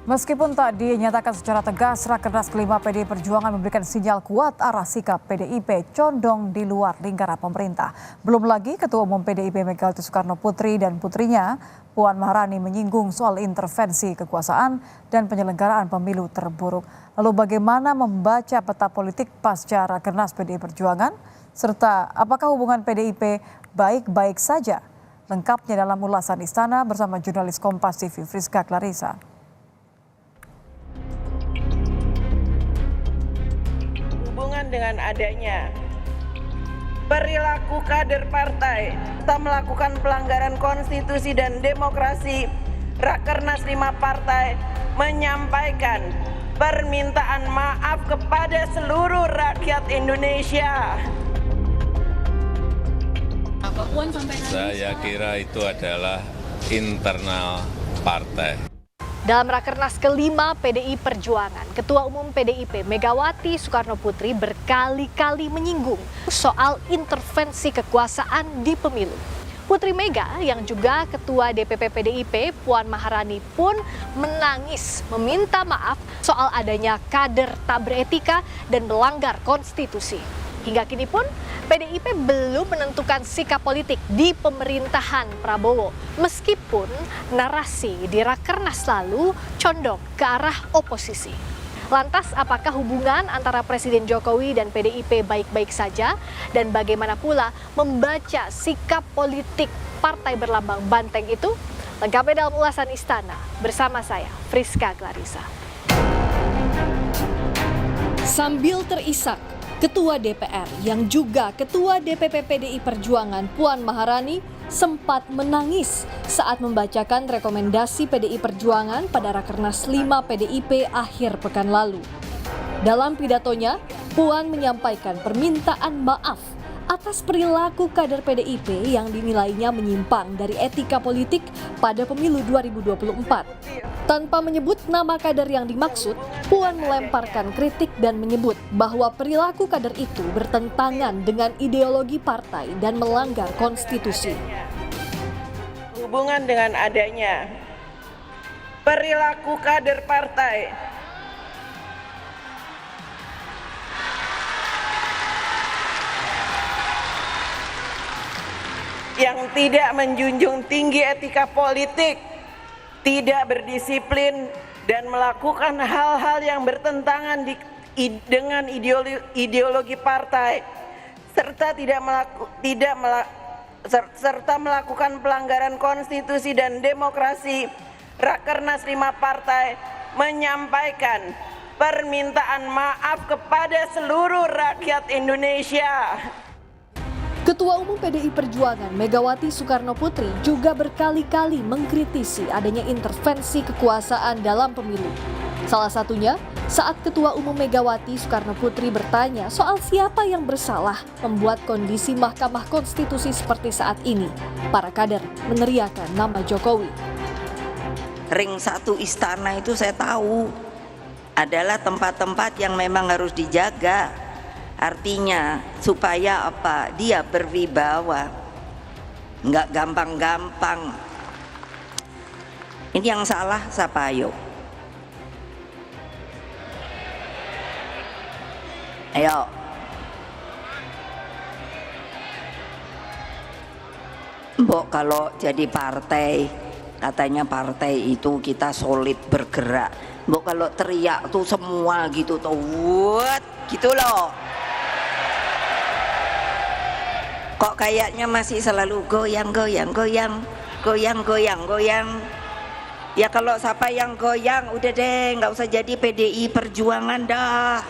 Meskipun tak dinyatakan secara tegas, Rakernas kelima PDI Perjuangan memberikan sinyal kuat arah sikap PDIP condong di luar lingkaran pemerintah. Belum lagi Ketua Umum PDIP Megawati Soekarno Putri dan putrinya, Puan Maharani menyinggung soal intervensi kekuasaan dan penyelenggaraan pemilu terburuk. Lalu bagaimana membaca peta politik pasca Rakernas PDI Perjuangan? Serta apakah hubungan PDIP baik-baik saja? Lengkapnya dalam ulasan Istana bersama jurnalis Kompas TV Friska Clarissa. Dengan adanya perilaku kader partai serta melakukan pelanggaran konstitusi dan demokrasi, Rakernas 5 partai menyampaikan permintaan maaf kepada seluruh rakyat Indonesia. Saya kira itu adalah internal partai. Dalam Rakernas kelima PDI Perjuangan, Ketua Umum PDIP Megawati Soekarno Putri berkali-kali menyinggung soal intervensi kekuasaan di pemilu. Putri Mega yang juga Ketua DPP PDIP Puan Maharani pun menangis meminta maaf soal adanya kader tak beretika dan melanggar konstitusi. Hingga kini pun PDIP belum menentukan sikap politik di pemerintahan Prabowo. Meskipun narasi di Rakernas lalu condong ke arah oposisi. Lantas apakah hubungan antara Presiden Jokowi dan PDIP baik-baik saja? Dan bagaimana pula membaca sikap politik partai berlambang banteng itu? Lengkapnya dalam ulasan Istana bersama saya, Friska Clarissa. Sambil terisak, Ketua DPR yang juga Ketua DPP PDI Perjuangan Puan Maharani sempat menangis saat membacakan rekomendasi PDI Perjuangan pada Rakernas 5 PDIP akhir pekan lalu. Dalam pidatonya, Puan menyampaikan permintaan maaf atas perilaku kader PDIP yang dinilainya menyimpang dari etika politik pada pemilu 2024. Tanpa menyebut nama kader yang dimaksud, Puan melemparkan kritik dan menyebut bahwa perilaku kader itu bertentangan dengan ideologi partai dan melanggar konstitusi. Hubungan dengan adanya perilaku kader partai yang tidak menjunjung tinggi etika politik, tidak berdisiplin, dan melakukan hal-hal yang bertentangan dengan ideologi partai, serta melakukan pelanggaran konstitusi dan demokrasi, Rakernas 5 partai menyampaikan permintaan maaf kepada seluruh rakyat Indonesia. Ketua Umum PDI Perjuangan Megawati Soekarno Putri juga berkali-kali mengkritisi adanya intervensi kekuasaan dalam pemilu. Salah satunya saat Ketua Umum Megawati Soekarno Putri bertanya soal siapa yang bersalah membuat kondisi Mahkamah Konstitusi seperti saat ini. Para kader meneriakan nama Jokowi. Ring 1 istana itu saya tahu adalah tempat-tempat yang memang harus dijaga. Artinya supaya apa? Dia berwibawa, nggak gampang-gampang. Ini yang salah siapa? Ayo, ayo. Mbok kalau jadi partai, katanya partai itu kita solid bergerak. Mbok kalau teriak tuh semua gitu tuh, gitu loh. Kok kayaknya masih selalu goyang. Ya kalau siapa yang goyang, udah deh nggak usah jadi PDI Perjuangan dah.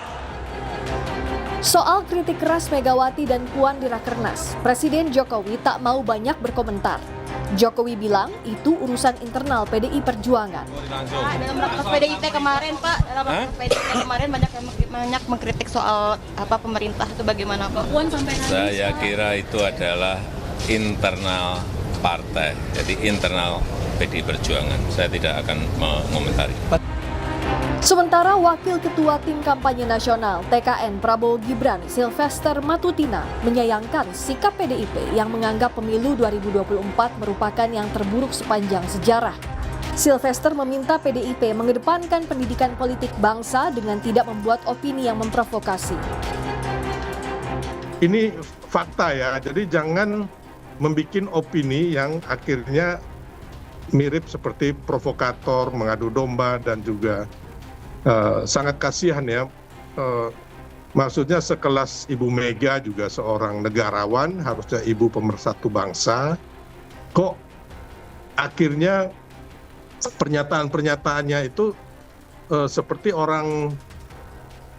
Soal kritik keras Megawati dan Puan di Rakernas, Presiden Jokowi tak mau banyak berkomentar. Jokowi bilang itu urusan internal PDI Perjuangan. Dalam rapat PDIP kemarin, Pak, banyak mengkritik soal pemerintah itu bagaimana, Pak? Puan sampaikan. Saya kira itu adalah internal partai, jadi internal PDI Perjuangan. Saya tidak akan mengomentari. Sementara Wakil Ketua Tim Kampanye Nasional TKN Prabowo Gibran Sylvester Matutina menyayangkan sikap PDIP yang menganggap pemilu 2024 merupakan yang terburuk sepanjang sejarah. Sylvester meminta PDIP mengedepankan pendidikan politik bangsa dengan tidak membuat opini yang memprovokasi. Ini fakta ya, jadi jangan membuat opini yang akhirnya mirip seperti provokator, mengadu domba, dan juga sangat kasihan ya. Maksudnya sekelas Ibu Mega juga seorang negarawan, harusnya ibu pemersatu bangsa, kok akhirnya pernyataan-pernyataannya itu seperti orang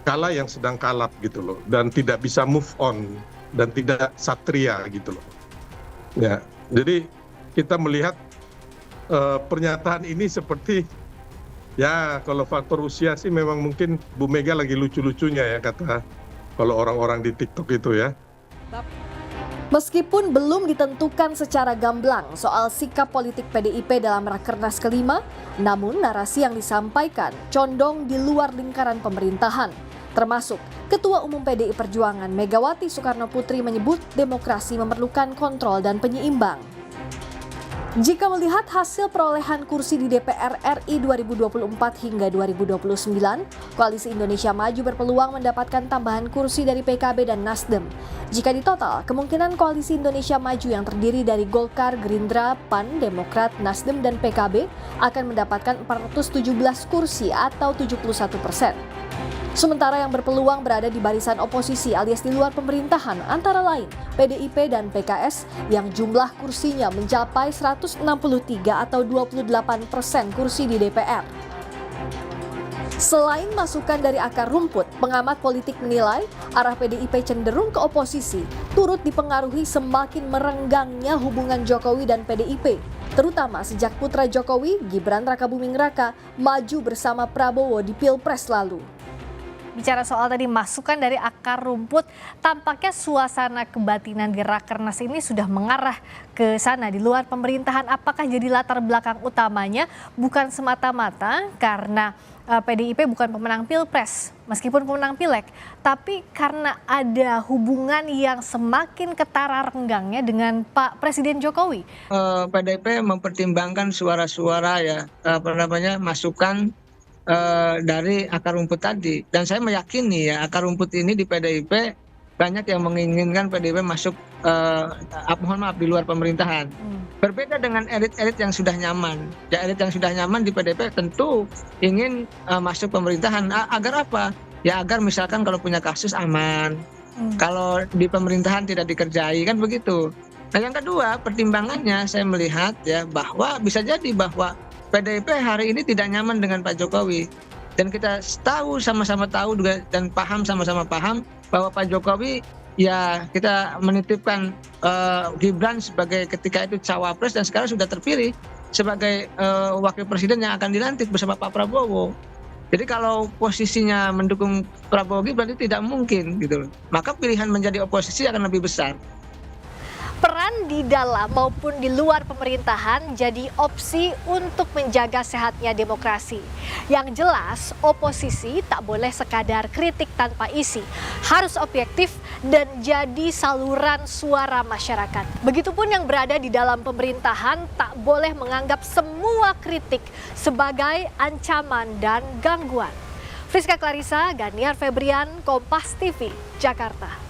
kala yang sedang kalap gitu loh, dan tidak bisa move on, dan tidak satria gitu loh. Ya, jadi kita melihat pernyataan ini seperti, ya kalau faktor usia sih memang mungkin Bu Mega lagi lucu-lucunya ya, kata kalau orang-orang di TikTok itu ya. Meskipun belum ditentukan secara gamblang soal sikap politik PDIP dalam Rakernas kelima, namun narasi yang disampaikan condong di luar lingkaran pemerintahan. Termasuk Ketua Umum PDI Perjuangan Megawati Soekarno Putri menyebut demokrasi memerlukan kontrol dan penyeimbang. Jika melihat hasil perolehan kursi di DPR RI 2024 hingga 2029, Koalisi Indonesia Maju berpeluang mendapatkan tambahan kursi dari PKB dan Nasdem. Jika ditotal, kemungkinan Koalisi Indonesia Maju yang terdiri dari Golkar, Gerindra, PAN, Demokrat, Nasdem, dan PKB akan mendapatkan 417 kursi atau 71%. Sementara yang berpeluang berada di barisan oposisi alias di luar pemerintahan antara lain PDIP dan PKS yang jumlah kursinya mencapai 163 atau 28% kursi di DPR. Selain masukan dari akar rumput, pengamat politik menilai arah PDIP cenderung ke oposisi turut dipengaruhi semakin merenggangnya hubungan Jokowi dan PDIP, terutama sejak putra Jokowi, Gibran Rakabuming Raka, maju bersama Prabowo di Pilpres lalu. Bicara soal tadi masukan dari akar rumput, tampaknya suasana kebatinan di Rakernas ini sudah mengarah ke sana di luar pemerintahan. Apakah jadi latar belakang utamanya bukan semata-mata karena PDIP bukan pemenang Pilpres meskipun pemenang Pileg, tapi karena ada hubungan yang semakin ketara renggangnya dengan Pak Presiden Jokowi. PDIP mempertimbangkan suara-suara ya, masukan dari akar rumput tadi, dan saya meyakini ya akar rumput ini di PDIP banyak yang menginginkan PDIP masuk di luar pemerintahan. Berbeda dengan elit-elit yang sudah nyaman. Ya, elit yang sudah nyaman di PDIP tentu ingin masuk pemerintahan. Agar apa? Ya agar misalkan kalau punya kasus aman, kalau di pemerintahan tidak dikerjai, kan begitu. Nah yang kedua, pertimbangannya saya melihat ya bahwa bisa jadi bahwa PDIP hari ini tidak nyaman dengan Pak Jokowi, dan kita sama-sama tahu juga dan sama-sama paham bahwa Pak Jokowi ya kita menitipkan Gibran sebagai ketika itu cawapres dan sekarang sudah terpilih sebagai wakil presiden yang akan dilantik bersama Pak Prabowo. Jadi kalau posisinya mendukung Prabowo Gibran itu tidak mungkin gitu loh. Maka pilihan menjadi oposisi akan lebih besar. Peran di dalam maupun di luar pemerintahan jadi opsi untuk menjaga sehatnya demokrasi. Yang jelas, oposisi tak boleh sekadar kritik tanpa isi, harus objektif dan jadi saluran suara masyarakat. Begitupun yang berada di dalam pemerintahan tak boleh menganggap semua kritik sebagai ancaman dan gangguan. Friska Clarissa, Ganiar Febrian, Kompas TV, Jakarta.